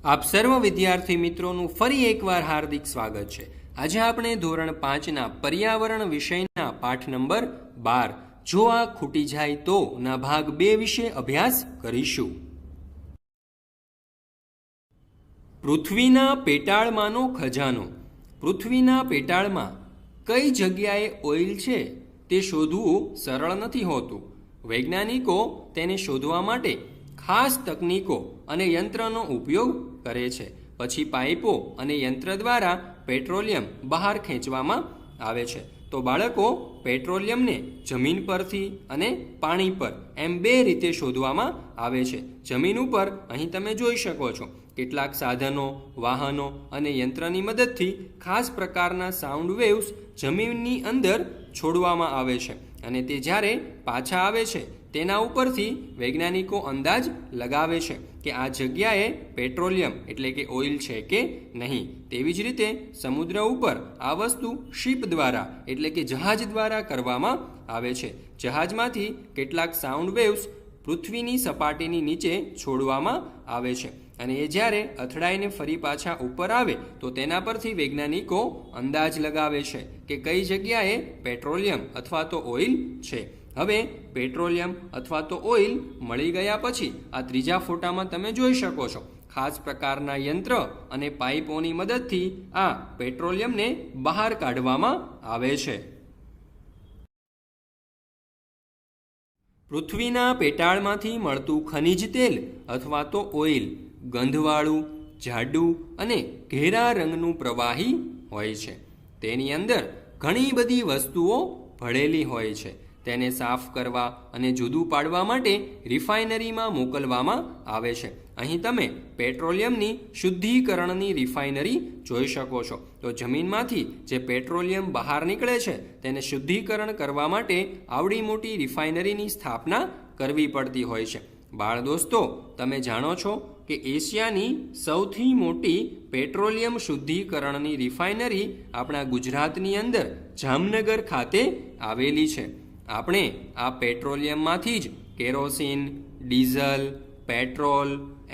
આપ સર્વ વિદ્યાર્થી મિત્રોનું ફરી એકવાર હાર્દિક સ્વાગત છે। આજે આપણે ધોરણ 5ના પર્યાવરણ વિષયના પાઠ નંબર 12 જો આ ખૂટી જાય તો ના ભાગ 2 વિશે અભ્યાસ કરીશું। પૃથ્વીના પેટાળમાંનો ખજાનો। પૃથ્વીના પેટાળમાં કઈ જગ્યાએ ઓઇલ છે તે શોધવું સરળ નથી હોતું। વૈજ્ઞાનિકો તેને શોધવા માટે ખાસ તકનીકો અને યંત્રનો ઉપયોગ કરે છે। પછી પાઇપો અને યંત્ર દ્વારા પેટ્રોલિયમ બહાર ખેંચવામાં આવે છે। તો બાળકો, પેટ્રોલિયમને જમીન પરથી અને પાણી પર એમ 2 રીતે શોધવામાં આવે છે। જમીન ઉપર અહીં તમે જોઈ શકો છો કેટલાક સાધનો, વાહનો અને યંત્રની મદદથી ખાસ પ્રકારના સાઉન્ડ વેવ્સ જમીનની અંદર છોડવામાં આવે છે અને તે જ્યારે પાછા આવે છે તેના ઉપરથી વૈજ્ઞાનિકો અંદાજ લગાવે છે કે આ જગ્યાએ પેટ્રોલિયમ એટલે કે ઓઇલ છે કે નહીં। તેવી જ રીતે સમુદ્ર ઉપર આ વસ્તુ શિપ દ્વારા એટલે કે જહાજ દ્વારા કરવામાં આવે છે। જહાજમાંથી કેટલાક સાઉન્ડ વેવ્સ પૃથ્વીની સપાટીની નીચે છોડવામાં આવે છે અને એ જ્યારે અથડાઈને ફરી પાછા ઉપર આવે તો તેના પરથી વૈજ્ઞાનિકો અંદાજ લગાવે છે કે કઈ જગ્યાએ પેટ્રોલિયમ અથવા તો ઓઇલ છે। હવે પેટ્રોલિયમ અથવા તો ઓઇલ મળી ગયા પછી આ ત્રીજા ફોટામાં તમે જોઈ શકો છો ખાસ પ્રકારના યંત્ર અને પાઇપોની મદદથી આ પેટ્રોલિયમને બહાર કાઢવામાં આવે છે। પૃથ્વીના પેટાળમાંથી મળતું ખનિજ તેલ અથવા તો ઓઇલ ગંધવાળું, જાડું અને ઘેરા રંગનું પ્રવાહી હોય છે। તેની અંદર ઘણી બધી વસ્તુઓ ભળેલી હોય છે। તેને સાફ કરવા અને જુદું પાડવા માટે રિફાઇનરીમાં મોકલવામાં આવે છે। અહીં તમે પેટ્રોલિયમની શુદ્ધિકરણની રિફાઇનરી જોઈ શકો છો। તો જમીનમાંથી જે પેટ્રોલિયમ બહાર નીકળે છે તેને શુદ્ધિકરણ કરવા માટે આવડી મોટી રિફાઇનરીની સ્થાપના કરવી પડતી હોય છે। બાળ દોસ્તો, તમે જાણો છો કે એશિયાની સૌથી મોટી પેટ્રોલિયમ શુદ્ધિકરણની રિફાઇનરી આપણા ગુજરાતની અંદર જામનગર ખાતે આવેલી છે। આપણે આ પેટ્રોલિયમમાંથી જ kerosene, diesel, petrol,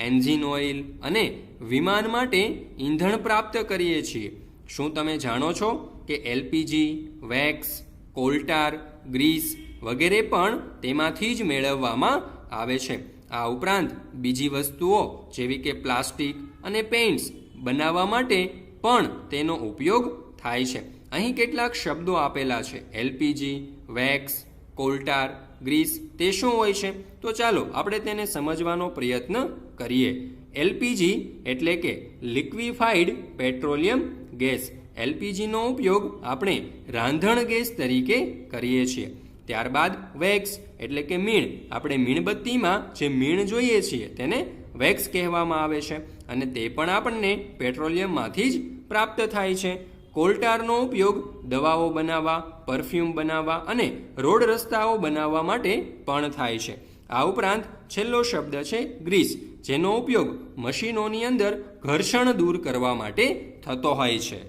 engine oil અને વિમાન માટે ઈંધણ પ્રાપ્ત કરીએ છીએ। શું તમે જાણો છો કે એલપીજી, વેક્સ, કોલટાર, ગ્રીસ વગેરે પણ તેમાંથી જ મેળવવામાં આવે છે। આ ઉપરાંત બીજી વસ્તુઓ જેવી કે પ્લાસ્ટિક અને પેઇન્ટ્સ બનાવવા માટે પણ તેનો ઉપયોગ થાય છે। અહીં કેટલાક શબ્દો આપેલા છે એલપીજી, વેક્સ, કોલટાર, ગ્રીસ તે શું હોય છે? તો ચાલો આપણે તેને સમજવાનો પ્રયત્ન કરીએ। એલપીજી એટલે કે લિક્વિફાઈડ પેટ્રોલિયમ ગેસ। એલપીજીનો ઉપયોગ આપણે રાંધણ ગેસ તરીકે કરીએ છીએ। ત્યારબાદ વેક્સ એટલે કે મીણ। આપણે મીણબત્તીમાં જે મીણ જોઈએ છીએ તેને વેક્સ કહેવામાં આવે છે અને તે પણ આપણને પેટ્રોલિયમમાંથી જ પ્રાપ્ત થાય છે। કોલટારનો ઉપયોગ દવાઓ બનાવવા, પરફ્યુમ બનાવવા અને રોડ રસ્તાઓ બનાવવા માટે પણ થાય છે। આ ઉપરાંત છેલ્લો શબ્દ છે ગ્રીસ, જેનો ઉપયોગ મશીનોની અંદર ઘર્ષણ દૂર કરવા માટે થતો હોય છે।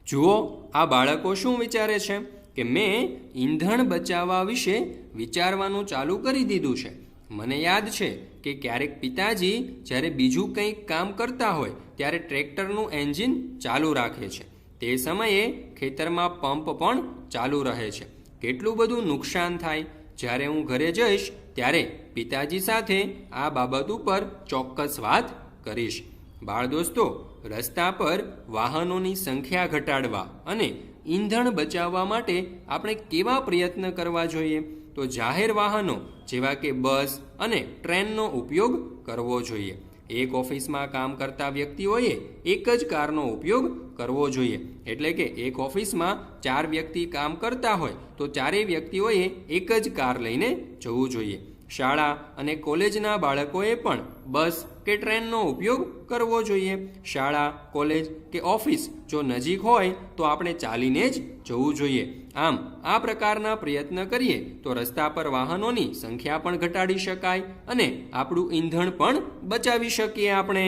જુઓ, આ બાળકો શું વિચારે છે કે મેં ઈંધણ બચાવવા વિશે વિચારવાનું ચાલુ કરી દીધું છે। મને યાદ છે કે ક્યારેક પિતાજી જ્યારે બીજું કંઈક કામ કરતા હોય ત્યારે ટ્રેક્ટરનું એન્જિન ચાલુ રાખે છે। તે સમયે ખેતરમાં પંપ પણ ચાલુ રહે છે। કેટલું બધું નુકસાન થાય। જ્યારે હું ઘરે જઈશ ત્યારે પિતાજી સાથે આ બાબત ઉપર ચોક્કસ વાત કરીશ। બાળ દોસ્તો, રસ્તા પર વાહનોની સંખ્યા ઘટાડવા અને ઈંધણ બચાવવા માટે આપણે કેવા પ્રયત્ન કરવા જોઈએ? તો જાહેર વાહનો જેવા કે બસ અને ટ્રેનનો ઉપયોગ કરવો જોઈએ। એક ઓફિસમાં કામ કરતા વ્યક્તિઓએ એક જ કારનો ઉપયોગ કરવો જોઈએ। એટલે કે એક ઓફિસમાં 4 વ્યક્તિ કામ કરતા હોય તો 4 વ્યક્તિઓએ એક જ કાર લઈને જવું જોઈએ। શાળા અને કોલેજના બાળકોએ પણ બસ કે ટ્રેનનો ઉપયોગ કરવો જોઈએ। શાળા, કોલેજ કે ઓફિસ જો નજીક હોય તો આપણે ચાલીને જ જવું જોઈએ। આમ આ પ્રકારના પ્રયત્ન કરીએ તો રસ્તા પર વાહનોની સંખ્યા પણ ઘટાડી શકાય અને આપણું ઈંધણ પણ બચાવી શકીએ આપણે।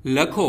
લખો,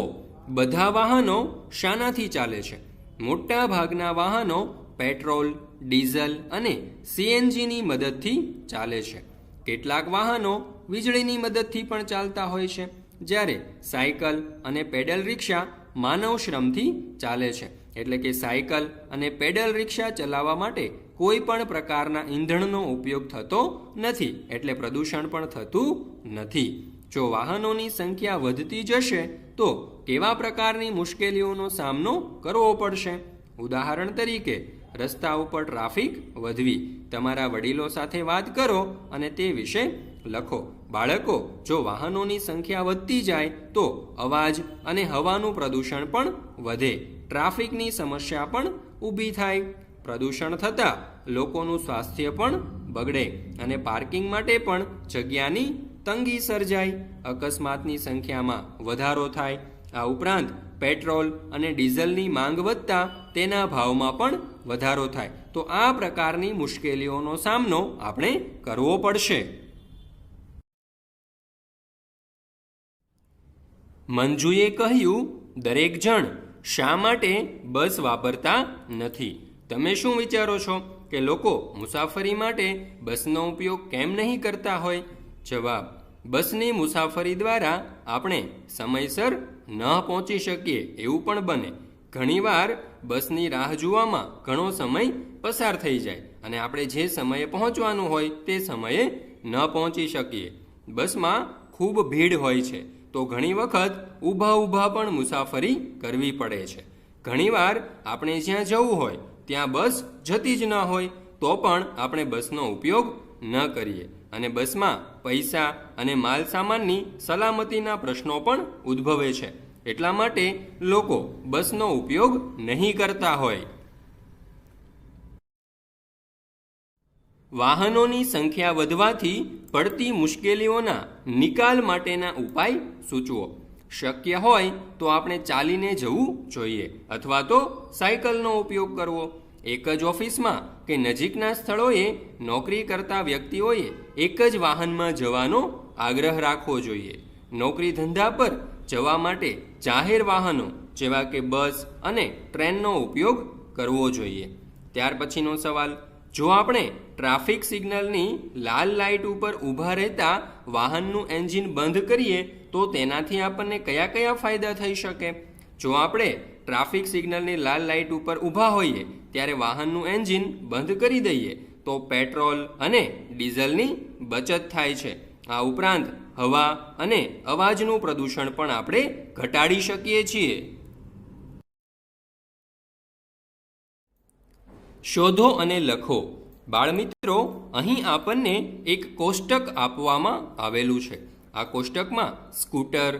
બધા વાહનો શાનાથી ચાલે છે? મોટા ભાગના વાહનો પેટ્રોલ, ડીઝલ અને સીએનજીની મદદથી ચાલે છે. કેટલાક વાહનો વીજળીની મદદથી પણ ચાલતા હોય છે, જ્યારે સાયકલ અને પેડલ રિક્ષા માનવ શ્રમથી ચાલે છે. એટલે કે સાયકલ અને પેડલ રિક્ષા ચલાવવા માટે કોઈ પણ પ્રકારના ઈંધણનો ઉપયોગ થતો નથી, એટલે પ્રદૂષણ પણ થતું નથી. જો વાહનોની સંખ્યા વધતી જશે તો કેવા પ્રકારની મુશ્કેલીઓનો સામનો કરવો પડશે? ઉદાહરણ તરીકે, રસ્તા ઉપર ટ્રાફિક વધવી. તમારા વડીલો સાથે વાત કરો અને તે વિશે લખો. બાળકો, જો વાહનોની સંખ્યા વધતી જાય તો અવાજ અને હવાનું પ્રદૂષણ પણ વધે, ટ્રાફિકની સમસ્યા પણ ઊભી થાય. પ્રદૂષણ થતાં લોકોનું સ્વાસ્થ્ય પણ બગડે અને પાર્કિંગ માટે પણ જગ્યાની તંગી સર્જાય. અકસ્માતની સંખ્યામાં વધારો થાય. આ ઉપરાંત પેટ્રોલ અને ડીઝલની માંગ વધતા તેના ભાવમાં પણ વધારો થાય. તો આ પ્રકારની મુશ્કેલીઓનો સામનો આપણે કરવો પડશે. મંજુએ કહ્યું, દરેક જણ શા માટે બસ વાપરતા નથી? તમે શું વિચારો છો કે લોકો મુસાફરી માટે બસનો ઉપયોગ કેમ નહીં કરતા હોય? જવાબ: બસની મુસાફરી દ્વારા આપણે સમયસર ન પહોંચી શકીએ એવું પણ બને. ઘણીવાર બસની રાહ જોવામાં ઘણો સમય પસાર થઈ જાય અને આપણે જે સમયે પહોંચવાનું હોય તે સમયે ન પહોંચી શકીએ. બસમાં ખૂબ ભીડ હોય છે, તો ઘણી વખત ઊભા પણ મુસાફરી કરવી પડે છે. ઘણીવાર આપણે જ્યાં જવું હોય ત્યાં બસ જતી જ ન હોય તો પણ આપણે બસનો ઉપયોગ ન કરીએ અને બસમાં પૈસા અને માલ સામાનની સલામતીના પ્રશ્નો પણ ઉદ્ભવે છે. એટલા માટે લોકો બસનો ઉપયોગ નહીં કરતા હોય. વાહનોની સંખ્યા વધવાથી પડતી મુશ્કેલીઓના નિકાલ માટેના ઉપાય સૂચવો. શક્ય હોય તો આપણે ચાલીને જવું જોઈએ અથવા તો સાયકલનો ઉપયોગ કરવો. એક જ ઓફિસમાં કે નજીકના સ્થળોએ નોકરી કરતા વ્યક્તિઓએ એક જ વાહનમાં જવાનો આગ્રહ રાખવો જોઈએ. નોકરી ધંધા પર જવા માટે જાહેર વાહનો જેવા કે બસ અને ટ્રેનનો ઉપયોગ કરવો જોઈએ. ત્યાર પછીનો સવાલ: જો આપણે ટ્રાફિક સિગ્નલની લાલ લાઇટ ઉપર ઊભા રહેતા વાહનનું એન્જિન બંધ કરીએ તો તેનાથી આપણને કયા કયા ફાયદા થઈ શકે? જો આપણે ટ્રાફિક સિગ્નલની લાલ લાઇટ ઉપર ઊભા હોઈએ ત્યારે વાહનનું એન્જિન બંધ કરી દઈએ તો પેટ્રોલ અને ડીઝલની બચત થાય છે. આ ઉપરાંત હવા અને અવાજનું પ્રદૂષણ પણ આપણે ઘટાડી શકીએ છીએ. શોધો અને લખો. બાળમિત્રો, અહીં આપણને એક કોષ્ટક આપવામાં આવેલું છે. આ કોષ્ટકમાં સ્કૂટર,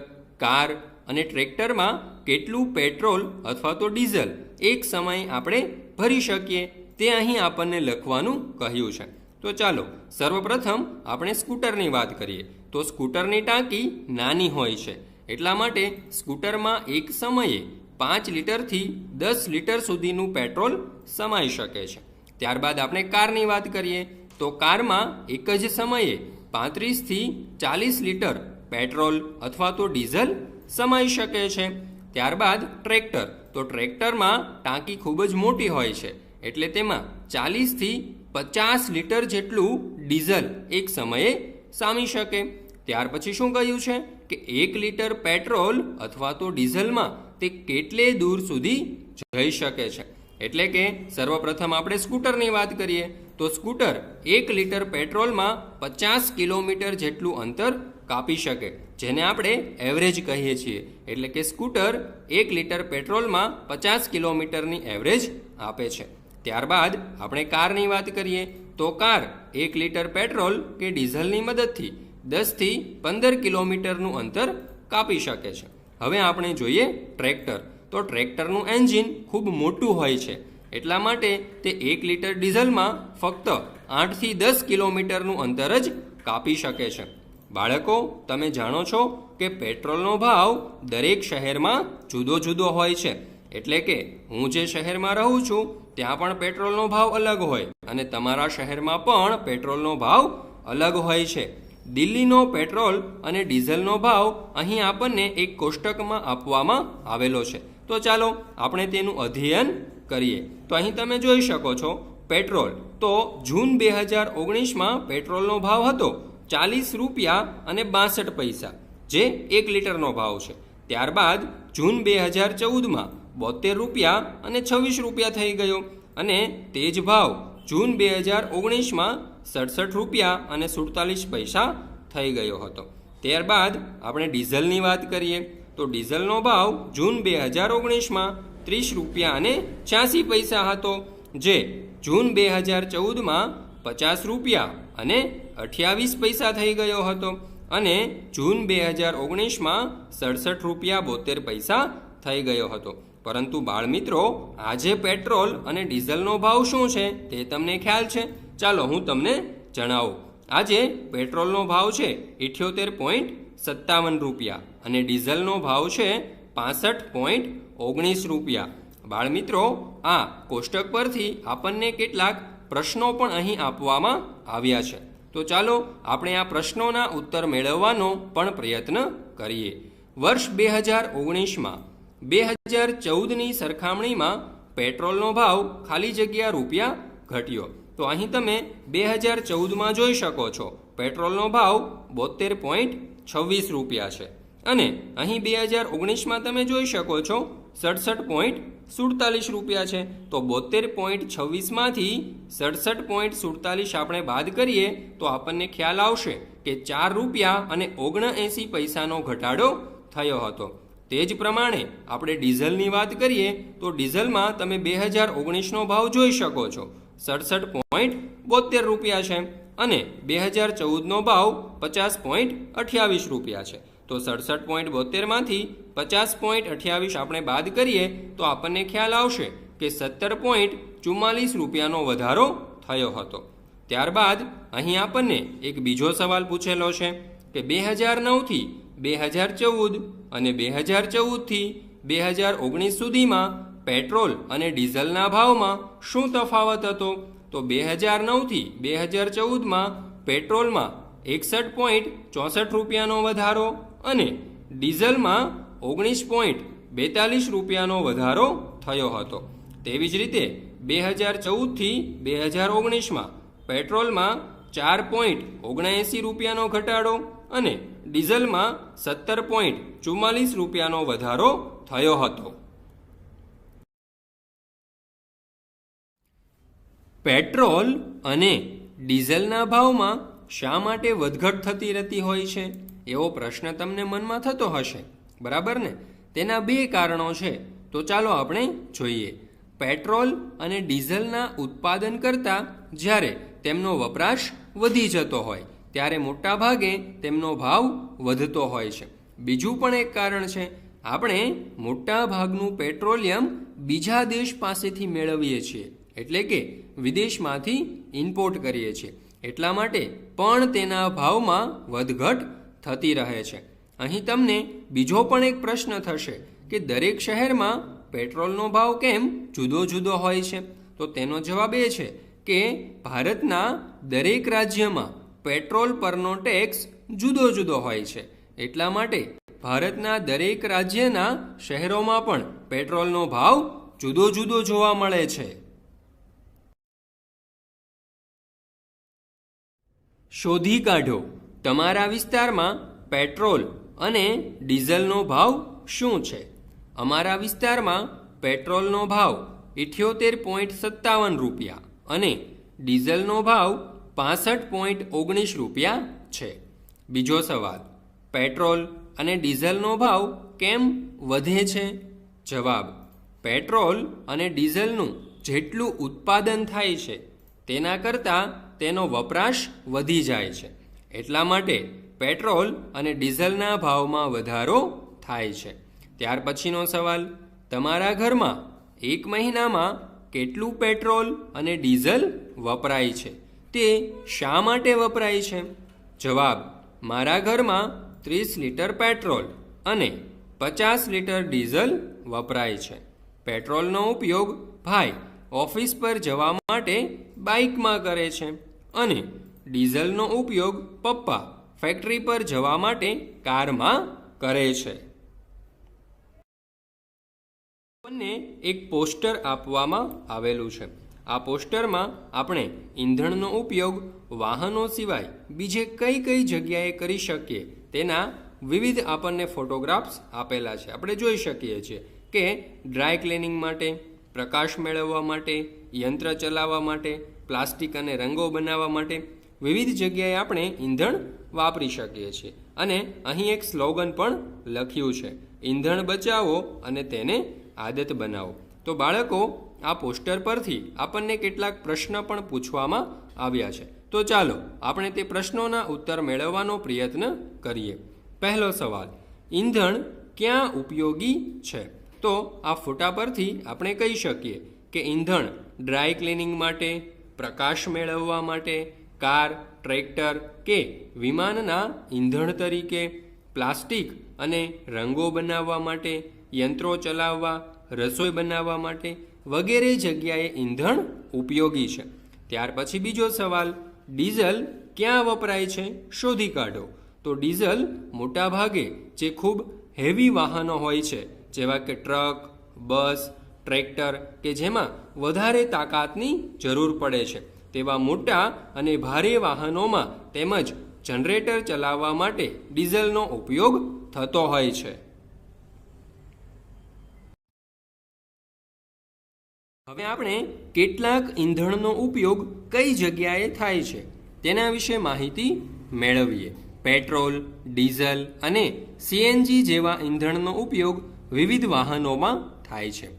કાર અને ટ્રેક્ટરમાં કેટલું પેટ્રોલ અથવા તો ડીઝલ એક સમયે આપણે ભરી શકીએ તે અહીં આપણને લખવાનું કહ્યું છે. તો ચાલો સર્વપ્રથમ આપણે સ્કૂટરની વાત કરીએ. તો સ્કૂટરની ટાંકી નાની હોય છે, એટલા માટે સ્કૂટરમાં એક સમયે 5 લીટરથી 10 લીટર સુધીનું પેટ્રોલ સમાઈ શકે છે. ત્યારબાદ આપણે કારની વાત કરીએ તો કારમાં એક જ સમયે 35થી 40 લીટર પેટ્રોલ અથવા તો ડીઝલ સમાઈ શકે છે. ત્યારબાદ ટ્રેક્ટર. તો ટ્રેક્ટરમાં ટાંકી ખૂબ જ મોટી હોય છે, એટલે તેમાં 40થી 50 લીટર જેટલું ડીઝલ એક સમયે સામી શકે. ત્યાર પછી શું કહ્યું છે કે 1 લીટર પેટ્રોલ અથવા તો ડીઝલમાં તે કેટલે દૂર સુધી જઈ શકે છે. એટલે કે સર્વપ્રથમ આપણે સ્કૂટરની વાત કરીએ તો સ્કૂટર 1 લીટર પેટ્રોલમાં 50 કિલોમીટર જેટલું અંતર કાપી શકે, જેને આપણે એવરેજ કહીએ છીએ. એટલે કે સ્કૂટર 1 લીટર પેટ્રોલમાં 50 કિલોમીટરની એવરેજ આપે છે. ત્યારબાદ આપણે કારની વાત કરીએ તો કાર 1 લીટર પેટ્રોલ કે ડીઝલની મદદથી 10થી 15 કિલોમીટરનું અંતર કાપી શકે છે. હવે આપણે જોઈએ ટ્રેક્ટર. તો ટ્રેક્ટરનું એન્જિન ખૂબ મોટું હોય છે, એટલા માટે તે 1 લીટર ડીઝલમાં ફક્ત 8થી 10 કિલોમીટરનું અંતર જ કાપી શકે છે. બાળકો, તમે જાણો છો કે પેટ્રોલનો ભાવ દરેક શહેરમાં જુદો જુદો હોય છે. એટલે કે હું જે શહેરમાં રહું છું ત્યાં પણ પેટ્રોલનો ભાવ અલગ હોય અને તમારા શહેરમાં પણ પેટ્રોલનો ભાવ અલગ હોય છે. દિલ્હીનો પેટ્રોલ અને ડીઝલનો ભાવ અહીં આપણને એક કોષ્ટકમાં આપવામાં આવેલો છે. તો ચાલો આપણે તેનું અધ્યયન કરીએ તો અહીં તમે જોઈ શકો છો પેટ્રોલ તો જૂન 2019માં પેટ્રોલનો ભાવ હતો 40 રૂપિયા અને 62 પૈસા, જે 1 લીટરનો ભાવ છે. ત્યારબાદ જૂન 2014માં 72 રૂપિયા અને 26 રૂપિયા થઈ ગયો અને તે જ ભાવ જૂન 2019માં 67 રૂપિયા અને 47 પૈસા થઈ ગયો હતો. ત્યારબાદ આપણે ડીઝલની વાત કરીએ તો ડીઝલનો ભાવ જૂન 2019માં 30 રૂપિયા અને 86 પૈસા હતો, જે જૂન 2014માં 50 રૂપિયા અને 28 પૈસા થઈ ગયો હતો અને જૂન 2019માં 67 રૂપિયા 72 પૈસા થઈ ગયો હતો. પરંતુ બાળમિત્રો, આજે પેટ્રોલ અને ડીઝલનો ભાવ શું છે તે તમને ખ્યાલ છે? ચાલો હું તમને જણાવું. આજે પેટ્રોલનો ભાવ છે 78.57 રૂપિયા અને ડીઝલનો ભાવ છે 65.19 રૂપિયા. બાળમિત્રો, આ કોષ્ટક પરથી આપણને કેટલાક પ્રશ્નો પણ અહીં આપવામાં આવ્યા છે. તો ચાલો આપણે આ પ્રશ્નોના ઉત્તર મેળવવાનો પણ પ્રયત્ન કરીએ. વર્ષ 2019માં 2014ની સરખામણીમાં પેટ્રોલનો ભાવ ખાલી જગ્યા રૂપિયા ઘટ્યો. તો અહીં તમે 2014માં જોઈ શકો છો પેટ્રોલનો ભાવ 72.26 રૂપિયા છે અને અહીં 2019માં તમે જોઈ શકો છો 67.47 રૂપિયા છે. તો 72.26માંથી 67.47 આપણે બાદ કરીએ તો આપણને ખ્યાલ આવશે કે 4 રૂપિયા અને 79 પૈસાનો ઘટાડો થયો હતો. તે જ પ્રમાણે આપણે ડીઝલની વાત કરીએ તો ડીઝલમાં તમે 2019નો ભાવ જોઈ શકો છો 67.72 રૂપિયા છે અને 2014નો ભાવ 50.28 રૂપિયા છે. તો 67.72માંથી 50.28 આપણે બાદ કરીએ તો આપણને ખ્યાલ આવશે કે 17.44 રૂપિયાનો વધારો થયો હતો. ત્યારબાદ અહીં આપણને એક બીજો સવાલ પૂછેલો છે કે 2009થી 2014 અને 2014થી 2019 સુધીમાં પેટ્રોલ અને ડીઝલના ભાવમાં શું તફાવત હતો? તો 2009થી 2014માં પેટ્રોલમાં 61.64 રૂપિયાનો વધારો અને ડીઝલમાં 19.42 રૂપિયાનો વધારો થયો હતો. તેવી જ રીતે 2014થી 2019માં પેટ્રોલમાં 4.79 રૂપિયાનો ઘટાડો અને ડીઝલમાં 17.44 રૂપિયાનો વધારો થયો હતો. પેટ્રોલ અને ડીઝલના ભાવમાં શા માટે વધઘટ થતી રહેતી હોય છે એવો પ્રશ્ન તમને મનમાં થતો હશે, બરાબર ને? તેના બે કારણો છે. તો ચાલો આપણે જોઈએ. પેટ્રોલ અને ડીઝલના ઉત્પાદન કરતાં જ્યારે તેમનો વપરાશ વધી જતો હોય ત્યારે મોટા ભાગે તેમનો ભાવ વધતો હોય છે. બીજું પણ એક કારણ છે, આપણે મોટા ભાગનું પેટ્રોલિયમ બીજા દેશ પાસેથી મેળવીએ છીએ, એટલે કે વિદેશમાંથી ઇમ્પોર્ટ કરીએ છીએ. એટલા માટે પણ તેના ભાવમાં વધઘટ થતી રહે છે. અહીં તમને બીજો પણ એક પ્રશ્ન થશે કે દરેક શહેરમાં પેટ્રોલનો ભાવ કેમ જુદો જુદો હોય છે? તો તેનો જવાબ એ છે કે ભારતના દરેક રાજ્યમાં પેટ્રોલ પરનો ટેક્સ જુદો જુદો હોય છે. એટલા માટે ભારતના દરેક રાજ્યના શહેરોમાં પણ પેટ્રોલનો ભાવ જુદો જુદો જોવા મળે છે. શોધી કાઢો તમારા વિસ્તારમાં પેટ્રોલ અને ડીઝલનો ભાવ શું છે? અમારા વિસ્તારમાં પેટ્રોલનો ભાવ 78.57 રૂપિયા અને ડીઝલનો ભાવ 65.19 રૂપિયા છે. બીજો સવાલ, પેટ્રોલ અને ડીઝલનો ભાવ કેમ વધે છે? જવાબ, પેટ્રોલ અને ડીઝલનું જેટલું ઉત્પાદન થાય છે તેના કરતાં તેનો વપરાશ વધી જાય છે. એટલા માટે પેટ્રોલ અને ડીઝલના ભાવમાં વધારો થાય છે. ત્યાર પછીનો સવાલ, તમારા ઘરમાં એક મહિનામાં કેટલું પેટ્રોલ અને ડીઝલ વપરાય છે? તે શા માટે વપરાય છે? જવાબ, મારા ઘરમાં 30 લીટર પેટ્રોલ અને 50 લીટર ડીઝલ વપરાય છે. પેટ્રોલનો ઉપયોગ ભાઈ ઓફિસ પર જવા માટે બાઇકમાં કરે છે અને ડીઝલનો ઉપયોગ પપ્પા ફેક્ટરી પર જવા માટે કારમાં કરે છે. આપણને એક પોસ્ટર આપવામાં આવેલું છે. આ પોસ્ટરમાં આપણે ઈંધણનો ઉપયોગ વાહનો સિવાય બીજે કઈ કઈ જગ્યાએ કરી શકીએ તેના વિવિધ આપણને ફોટોગ્રાફ્સ આપેલા છે. આપણે જોઈ શકીએ છીએ કે ડ્રાય ક્લિનિંગ માટે, પ્રકાશ મેળવવા માટે, યંત્ર ચલાવવા માટે, પ્લાસ્ટિક અને રંગો બનાવવા માટે વિવિધ જગ્યાએ આપણે ઈંધણ વાપરી શકીએ છીએ. અને અહીં એક સ્લોગન પણ લખ્યું છે, ઈંધણ બચાવો અને તેને આદત બનાવો. તો બાળકો, આ પોસ્ટર પરથી આપણને કેટલાક પ્રશ્ન પણ પૂછવામાં આવ્યા છે. તો ચાલો આપણે તે પ્રશ્નોના ઉત્તર મેળવવાનો પ્રયત્ન કરીએ. પહેલો સવાલ, ઈંધણ ક્યાં ઉપયોગી છે? તો આ ફોટા પરથી આપણે કહી શકીએ કે ઈંધણ ડ્રાય ક્લિનિંગ માટે, પ્રકાશ મેળવવા માટે, કાર, ટ્રેક્ટર કે વિમાનના ઈંધણ તરીકે, પ્લાસ્ટિક અને રંગો બનાવવા માટે, યંત્રો ચલાવવા, રસોઈ બનાવવા માટે વગેરે જગ્યાએ ઈંધણ ઉપયોગી છે. ત્યાર પછી બીજો સવાલ, ડીઝલ ક્યાં વપરાય છે? શોધી કાઢો. તો ડીઝલ મોટાભાગે જે ખૂબ હેવી વાહનો હોય છે, જેવા કે ટ્રક, બસ, ટ્રેક્ટર કે જેમાં વધારે તાકાતની જરૂર પડે છે, તેવા મોટા અને ભારે વાહનોમાં તેમજ જનરેટર ચલાવવા માટે ડીઝલનો ઉપયોગ થતો હોય છે. હવે આપણે કેટલાક ઈંધણનો ઉપયોગ કઈ જગ્યાએ થાય છે તેના વિશે માહિતી મેળવીએ. પેટ્રોલ, ડીઝલ અને સીએનજી જેવા ઈંધણનો ઉપયોગ વિવિધ વાહનોમાં થાય છે.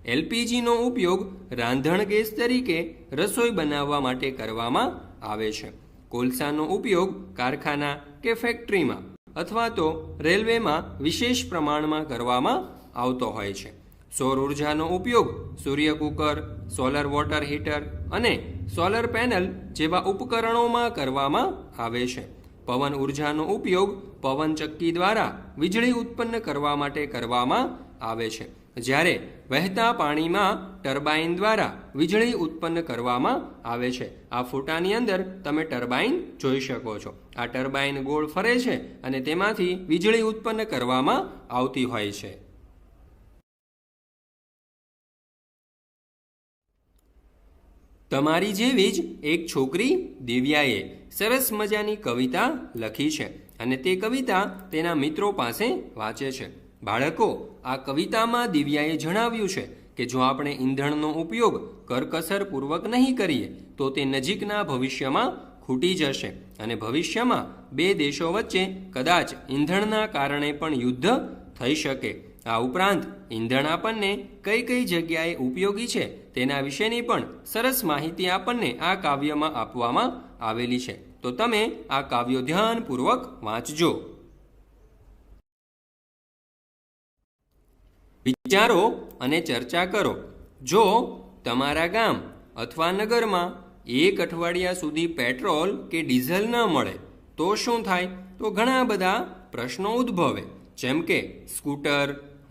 એલપીજીનો ઉપયોગ રાંધણ ગેસ તરીકે રસોઈ બનાવવા માટે કરવામાં આવે છે. કોલસાનો ઉપયોગ કારખાના કે ફેક્ટરીમાં અથવા તો રેલવેમાં વિશેષ પ્રમાણમાં કરવામાં આવતો હોય છે. સૌર ઉર્જાનો ઉપયોગ સૂર્ય કુકર, સોલર વોટર હીટર અને સોલર પેનલ જેવા ઉપકરણોમાં કરવામાં આવે છે. પવન ઉર્જાનો ઉપયોગ પવન ચક્કી દ્વારા વીજળી ઉત્પન્ન કરવા માટે કરવામાં આવે છે, જ્યારે વહેતા પાણીમાં ટર્બાઇન દ્વારા વીજળી ઉત્પન્ન કરવામાં આવે છે. આ ફોટાની અંદર તમે ટર્બાઇન જોઈ શકો છો. આ ટર્બાઇન ગોળ ફરે છે અને તેમાંથી વીજળી ઉત્પન્ન કરવામાં આવતી હોય છે. તમારી જેવી જ એક છોકરી દિવ્યાએ સરસ મજાની કવિતા લખી છે અને તે કવિતા તેના મિત્રો પાસે વાંચે છે. બાળકો, આ કવિતામાં દિવ્યાએ જણાવ્યું છે કે જો આપણે ઈંધણનો ઉપયોગ કરકસરપૂર્વક નહીં કરીએ તો તે નજીકના ભવિષ્યમાં ખૂટી જશે અને ભવિષ્યમાં બે દેશો વચ્ચે કદાચ ઈંધણના કારણે પણ યુદ્ધ થઈ શકે. આ ઉપરાંત ઈંધણ આપણને કઈ કઈ જગ્યાએ ઉપયોગી છે તેના વિશેની પણ સરસ માહિતી આપણને આ કાવ્યમાં આપવામાં આવેલી છે. તો તમે આ કાવ્યો ધ્યાનપૂર્વક વાંચજો. વિચારો અને ચર્ચા કરો. જો તમારા ગામ અથવા નગરમાં એક અઠવાડિયા સુધી પેટ્રોલ કે ડીઝલ ન મળે તો શું થાય? તો ઘણા બધા પ્રશ્નો ઉદ્ભવે, જેમ કે સ્કૂટર,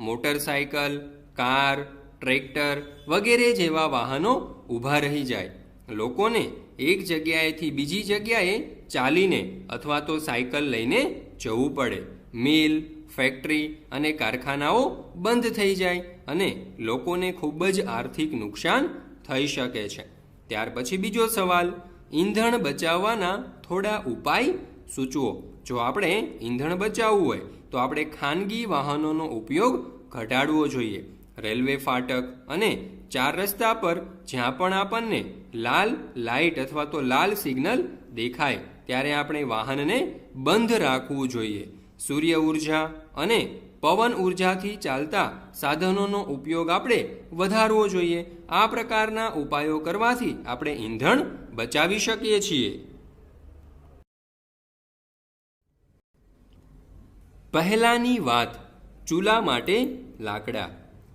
મોટરસાયકલ, કાર, ટ્રેક્ટર વગેરે જેવા વાહનો ઊભા રહી જાય. લોકોને એક જગ્યાએથી બીજી જગ્યાએ ચાલીને અથવા તો સાયકલ લઈને જવું પડે. મિલ, ફેક્ટરી અને કારખાનાઓ બંધ થઈ જાય અને લોકોને ખૂબ જ આર્થિક નુકસાન થઈ શકે છે. ત્યાર પછી બીજો સવાલ, ઈંધણ બચાવવાના થોડા ઉપાય સૂચવો. જો આપણે ઈંધણ બચાવવું હોય તો આપણે ખાનગી વાહનોનો ઉપયોગ ઘટાડવો જોઈએ. રેલવે ફાટક અને ચાર રસ્તા પર જ્યાં પણ આપણને લાલ લાઇટ અથવા તો લાલ સિગ્નલ દેખાય ત્યારે આપણે વાહનને બંધ રાખવું જોઈએ. સૂર્ય ઉર્જા અને પવન ઉર્જાથી ચાલતા સાધનોનો ઉપયોગ આપણે વધારવો જોઈએ. આ પ્રકારના ઉપાયો કરવાથી આપણે ઈંધણ બચાવી શકીએ છીએ. પહેલાંની વાત, ચૂલા માટે લાકડા.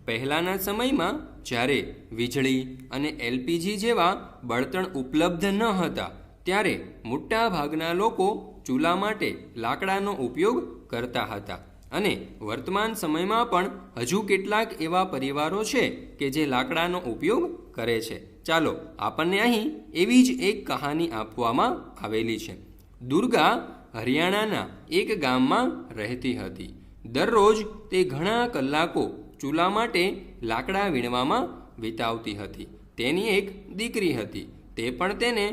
પહેલાંના સમયમાં જ્યારે વીજળી અને એલપીજી જેવા બળતણ ઉપલબ્ધ ન હતા ત્યારે મોટા ભાગના લોકો ચૂલા માટે લાકડાનો ઉપયોગ કરતા હતા અને વર્તમાન સમયમાં પણ હજુ કેટલાક એવા પરિવારો છે કે જે લાકડાનો ઉપયોગ કરે છે. ચાલો આપણને અહીં એવી જ એક કહાની આપવામાં આવેલી છે. દુર્ગા હરિયાણાના એક ગામમાં રહેતી હતી. દરરોજ તે ઘણા કલાકો ચૂલા માટે લાકડા વીણવામાં વિતાવતી હતી. તેની એક દીકરી હતી, તે પણ તેને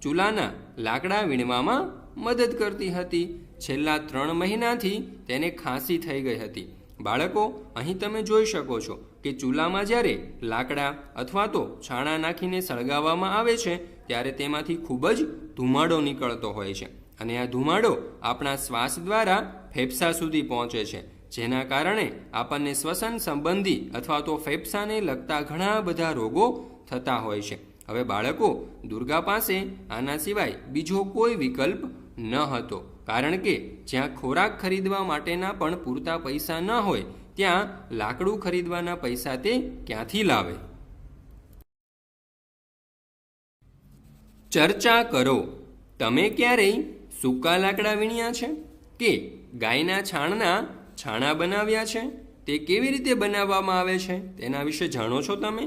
ચૂલાના લાકડા વીણવામાં મદદ કરતી હતી. છેલ્લા 3 મહિનાથી તેને ખાંસી થઈ ગઈ હતી. બાળકો, અહીં તમે જોઈ શકો છો કે ચૂલામાં જ્યારે લાકડા અથવા તો છાણા નાખીને સળગાવવામાં આવે છે ત્યારે તેમાંથી ખૂબ જ ધુમાડો નીકળતો હોય છે, અને આ ધુમાડો આપણા શ્વાસ દ્વારા ફેફસા સુધી પહોંચે છે, જેના કારણે આપણને શ્વસન સંબંધી અથવા તો ફેફસાને લગતા ઘણા બધા રોગો થતા હોય છે. હવે બાળકો, દુર્ગા પાસે આના સિવાય બીજો કોઈ વિકલ્પ ન હતો, કારણ કે જ્યાં ખોરાક ખરીદવા માટેના પણ પૂરતા પૈસા ન હોય ત્યાં લાકડું ખરીદવાના પૈસા તે ક્યાંથી લાવે? ચર્ચા કરો. તમે ક્યારેય સૂકા લાકડા વીણ્યા છે કે ગાયના છાણના છાણા બનાવ્યા છે? તે કેવી રીતે બનાવવામાં આવે છે તેના વિશે જાણો છો તમે?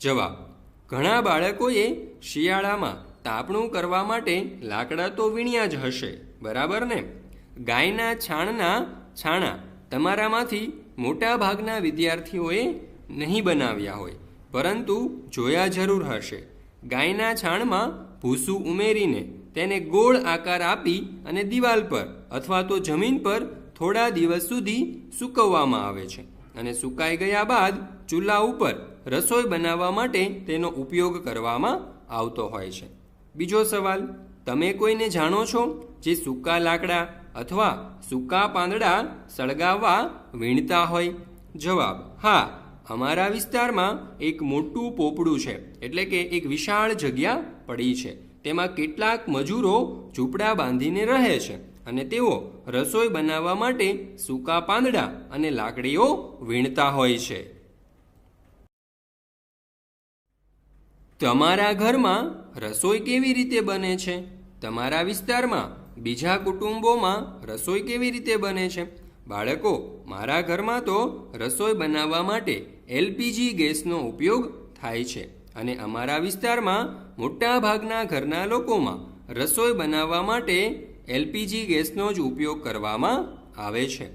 જવાબ: ઘણા બાળકોએ શિયાળામાં તાપણું કરવા માટે લાકડા તો વીણ્યા જ હશે, બરાબર ને? ગાયના છાણના છાણા તમારામાંથી મોટા ભાગના વિદ્યાર્થીઓએ નહીં બનાવ્યા હોય, પરંતુ જોયા જરૂર હશે. ગાયના છાણમાં ભૂસું ઉમેરીને તેને ગોળ આકાર આપી અને દિવાલ પર અથવા તો જમીન પર થોડા દિવસ સુધી સૂકવવામાં આવે છે, અને સુકાઈ ગયા બાદ ચૂલા ઉપર રસોઈ બનાવવા માટે તેનો ઉપયોગ કરવામાં આવતો હોય છે. બીજો સવાલ: તમે કોઈને જાણો છો જે સૂકા લાકડા અથવા સૂકા પાંદડા સળગાવવા વીણતા હોય? જવાબ: હા, અમારા વિસ્તારમાં એક મોટું પોપડું છે, એટલે કે એક વિશાળ જગ્યા પડી છે. તેમાં કેટલાક મજૂરો ઝૂંપડા બાંધીને રહે છે, અને તેઓ રસોઈ બનાવવા માટે સૂકા પાંદડા અને લાકડીઓ વીણતા હોય છે. તમારા ઘરમાં રસોઈ કેવી રીતે બને છે? તમારા વિસ્તારમાં બીજા કુટુંબોમાં રસોઈ કેવી રીતે બને છે? બાળકો, મારા ઘરમાં તો રસોઈ બનાવવા માટે LPG ગેસનો ઉપયોગ થાય છે, અને અમારા વિસ્તારમાં મોટા ભાગના ઘરના લોકોમાં રસોઈ બનાવવા માટે LPG ગેસનો જ ઉપયોગ કરવામાં આવે છે.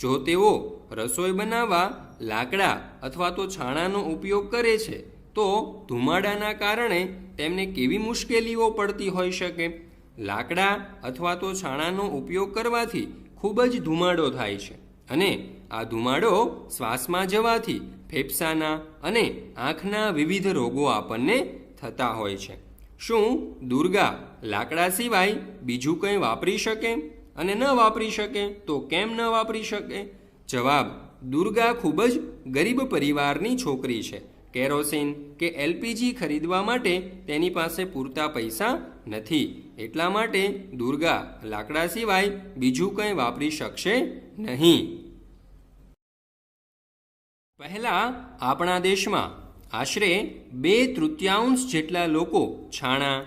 જો તેઓ રસોઈ બનાવવા લાકડા અથવા તો છાણાનો ઉપયોગ કરે છે તો ધુમાડાના કારણે તેમને કેવી મુશ્કેલીઓ પડતી હોઈ શકે? લાકડા અથવા તો છાણાનો ઉપયોગ કરવાથી ખૂબ જ ધુમાડો થાય છે, અને આ ધુમાડો શ્વાસમાં જવાથી ફેફસાના અને આંખના વિવિધ રોગો આપણને થતા હોય છે. શું દુર્ગા લાકડા સિવાય બીજું કંઈ વાપરી શકે? અને ન વાપરી શકે તો કેમ ન વાપરી શકે? જવાબ: દુર્ગા ખૂબ જ ગરીબ પરિવારની છોકરી છે. કેરોસીન કે LPG ખરીદવા માટે તેની પાસે પૂરતા પૈસા નથી, એટલા માટે દુર્ગા લાકડા સિવાય બીજું કંઈ વાપરી શકશે નહીં. પહેલા આપણા દેશમાં આશરે 2/3 જેટલા લોકો છાણા,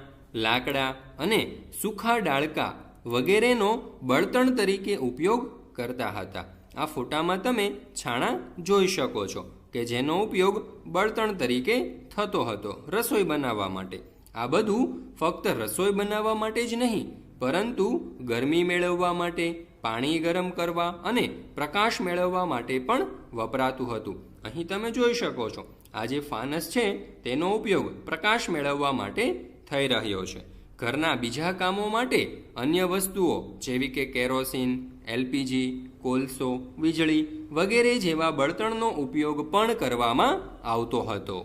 લાકડા અને સૂકા ડાળકા વગેરેનો બળતણ તરીકે ઉપયોગ કરતા હતા. આ ફોટામાં તમે છાણા જોઈ શકો છો કે જેનો ઉપયોગ બળતણ તરીકે થતો હતો રસોઈ બનાવવા માટે. આ બધું ફક્ત રસોઈ બનાવવા માટે જ નહીં, પરંતુ ગરમી મેળવવા માટે, પાણી ગરમ કરવા અને પ્રકાશ મેળવવા માટે પણ વપરાતું હતું. અહીં તમે જોઈ શકો છો, આ જે ફાનસ છે તેનો ઉપયોગ પ્રકાશ મેળવવા માટે થઈ રહ્યો છે. ઘરના બીજા કામો માટે અન્ય વસ્તુઓ જેવી કે કેરોસીન, LPG, કોલસો, વીજળી વગેરે જેવા બળતણનો ઉપયોગ પણ કરવામાં આવતો હતો.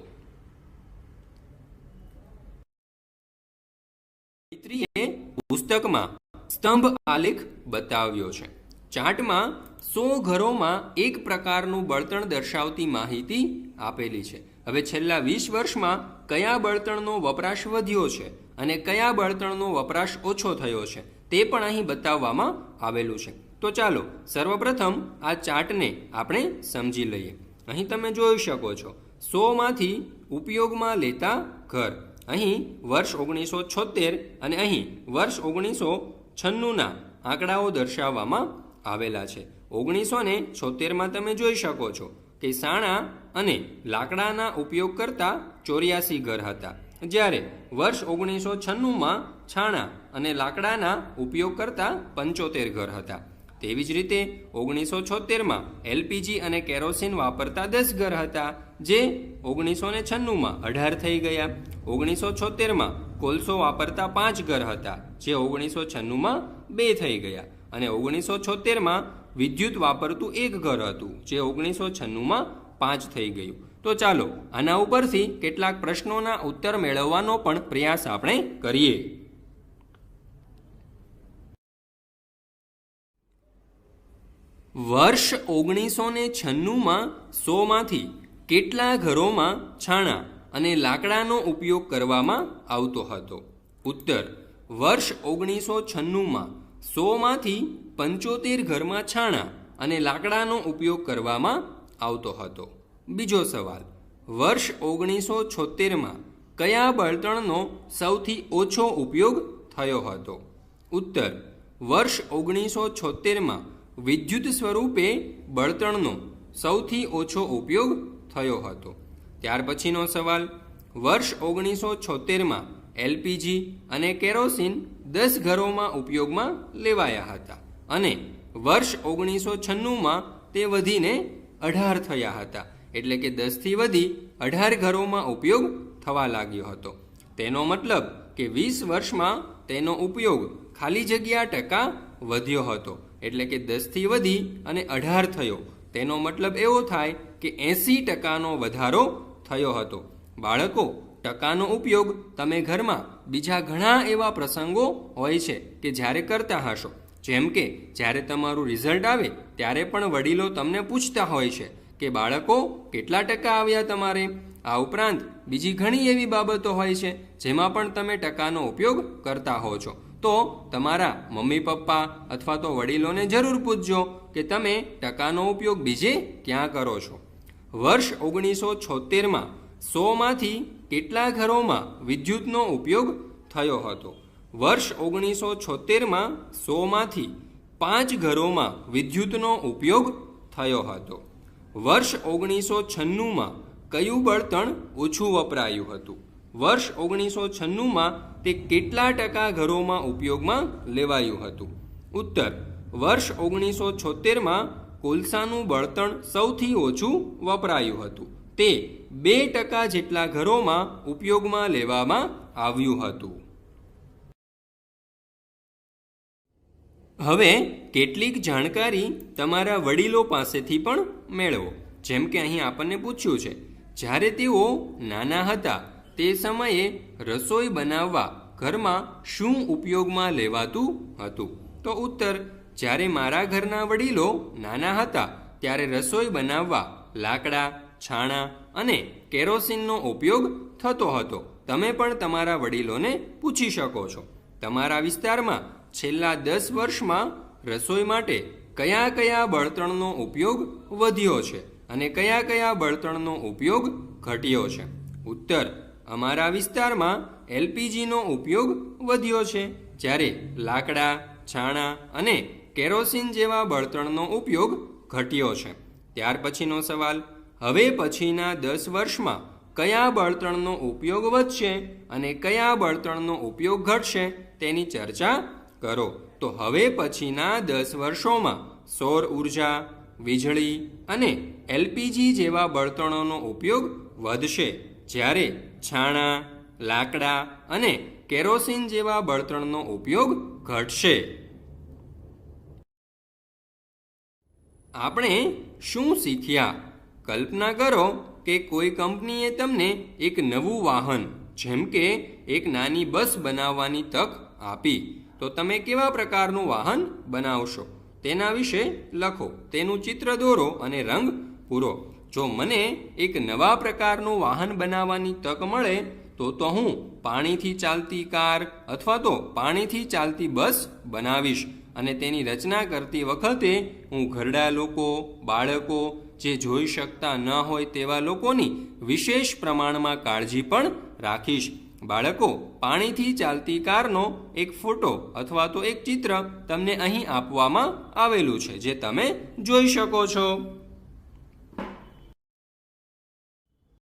મૈત્રીએ પુસ્તકમાં સ્તંભ આલેખ બતાવ્યો છે. ચાર્ટમાં 100 ઘરોમાં એક પ્રકારનું બળતણ દર્શાવતી માહિતી આપેલી છે. હવે છેલ્લા 20 વર્ષમાં કયા બળતણનો વપરાશ વધ્યો છે અને કયા બળતણનો વપરાશ ઓછો થયો છે તે પણ અહીં બતાવવામાં આવેલું છે. તો ચાલો સર્વપ્રથમ આ ચાર્ટને આપણે સમજી લઈએ. અહીં તમે જોઈ શકો છો 100માંથી ઉપયોગમાં લેતા ઘર. અહીં વર્ષ 1976 અને અહીં વર્ષ 1996ના આંકડાઓ દર્શાવવામાં આવેલા છે. 1976માં તમે જોઈ શકો છો કે સાણા અને લાકડાના ઉપયોગ કરતા 84 ઘર હતા, જ્યારે વર્ષ 1996માં છાણા અને લાકડાના ઉપયોગ કરતા 75 ઘર હતા. તેવી જ રીતે 1976માં એલપીજી અને કેરોસીન વાપરતા 10 ઘર હતા, જે 1996માં 18 થઈ ગયા. 1976માં કોલસો વાપરતા 5 ઘર હતા, જે 1996માં 2 થઈ ગયા. અને 1976માં વિદ્યુત વાપરતું 1 ઘર હતું, જે 1996માં 5 થઈ ગયું. તો ચાલો આના ઉપરથી કેટલાક પ્રશ્નોના ઉત્તર મેળવવાનો પણ પ્રયાસ આપણે કરીએ. વર્ષ 1996માં 100માંથી કેટલા ઘરોમાં છાણા અને લાકડાનો ઉપયોગ કરવામાં આવતો હતો? ઉત્તર: વર્ષ 1996માં 100માંથી 75 ઘરમાં છાણા અને લાકડાનો ઉપયોગ કરવામાં આવતો હતો. બીજો સવાલ: વર્ષ 1976માં કયા બળતણનો સૌથી ઓછો ઉપયોગ થયો હતો? ઉત્તર: વર્ષ 1976માં વિદ્યુત સ્વરૂપે બળતણનો સૌથી ઓછો ઉપયોગ થયો હતો. ત્યાર પછીનો સવાલ: વર્ષ 1976માં એલપીજી અને કેરોસીન 10 ઘરોમાં ઉપયોગમાં લેવાયા હતા અને વર્ષ 1996માં તે વધીને 18 થયા હતા. એટલે કે 10થી વધી 18 ઘરોમાં ઉપયોગ થવા લાગ્યો હતો. તેનો મતલબ કે 20 વર્ષમાં તેનો ઉપયોગ ખાલી જગ્યા ટકા વધ્યો હતો. એટલે કે 10થી વધી અને 18 થયો. તેનો મતલબ એવો થાય કે 80% વધારો થયો હતો. બાળકો, ટકાનો ઉપયોગ તમે ઘરમાં બીજા ઘણા એવા પ્રસંગો હોય છે કે જ્યારે કરતા હશો. જેમ કે જ્યારે તમારું રિઝલ્ટ આવે ત્યારે પણ વડીલો તમને પૂછતા હોય છે કે બાળકો, કેટલા ટકા આવ્યા તમારે? આ ઉપરાંત બીજી ઘણી એવી બાબતો હોય છે જેમાં પણ તમે ટકાનો ઉપયોગ કરતા હો છો. તો તમારા મમ્મી પપ્પા અથવા તો વડીલોને જરૂર પૂછજો કે તમે ટકાનો ઉપયોગ બીજે ક્યાં કરો છો. વર્ષ 1976માં 100માંથી કેટલા ઘરોમાં વિદ્યુતનો ઉપયોગ થયો હતો? વર્ષ 1976માં 100માંથી 5 ઘરોમાં વિદ્યુતનો ઉપયોગ થયો હતો. વર્ષ 1996માં કયું બળતણ ઓછું વપરાયું હતું? વર્ષ 1996માં તે કેટલા ટકા ઘરોમાં ઉપયોગમાં લેવાયું હતું? ઉત્તર: વર્ષ 1976માં કોલસાનું બળતણ સૌથી ઓછું વપરાયું હતું. તે 2% જેટલા ઘરોમાં ઉપયોગમાં લેવામાં આવ્યું હતું. હવે કેટલીક જાણકારી તમારા વડીલો પાસેથી પણ મેળવો. જેમ કે અહીં આપણને પૂછ્યું છે, જ્યારે તેઓ નાના હતા તે સમયે રસોઈ બનાવવા ઘરમાં શું ઉપયોગમાં લેવાતું હતું? તો ઉત્તર: જ્યારે મારા ઘરના વડીલો નાના હતા ત્યારે રસોઈ બનાવવા લાકડા, છાણા અને કેરોસીનનો ઉપયોગ થતો હતો. તમે પણ તમારા વડીલોને પૂછી શકો છો. તમારા વિસ્તારમાં છેલ્લા 10 વર્ષમાં રસોઈ માટે કયા કયા બળતણનો ઉપયોગ વધ્યો છે અને કયા કયા બળતણનો ઉપયોગ ઘટ્યો છે? ઉત્તર: અમારા વિસ્તારમાં એલપીજીનો ઉપયોગ વધ્યો છે, જ્યારે લાકડા, છાણા અને કેરોસીન જેવા બળતણનો ઉપયોગ ઘટ્યો છે. ત્યાર પછીનો સવાલ: હવે પછીના 10 વર્ષમાં કયા બળતણનો ઉપયોગ વધશે અને કયા બળતણનો ઉપયોગ ઘટશે તેની ચર્ચા કરો. તો હવે પછીના 10 વર્ષોમાં સૌર ઉર્જા, વીજળી અને એલપીજી જેવા બળતણોનો ઉપયોગ વધશે, જ્યારે છાણા, લાકડા અને કેરોસીન જેવા બળતણનો ઉપયોગ ઘટશે. આપણે શું શીખ્યા? કલ્પના કરો કે કોઈ કંપનીએ તમને એક નવું વાહન, જેમ કે એક નાની બસ બનાવવાની તક આપી, તો તમે કેવા પ્રકારનું વાહન બનાવશો? તેના વિશે લખો, તેનું ચિત્ર દોરો અને રંગ પૂરો. જો મને એક નવા પ્રકારનું વાહન બનાવવાની તક મળે તો હું પાણીથી ચાલતી કાર અથવા તો પાણીથી ચાલતી બસ બનાવીશ. અને તેની રચના કરતી વખતે હું ઘરડા લોકો, બાળકો, જે જોઈ શકતા ન હોય તેવા લોકોની વિશેષ પ્રમાણમાં કાળજી પણ રાખીશ. બાળકો, પાણીથી ચાલતી કારનો એક ફોટો અથવા તો એક ચિત્ર તમને અહીં આપવામાં આવેલું છે, જે તમે જોઈ શકો છો.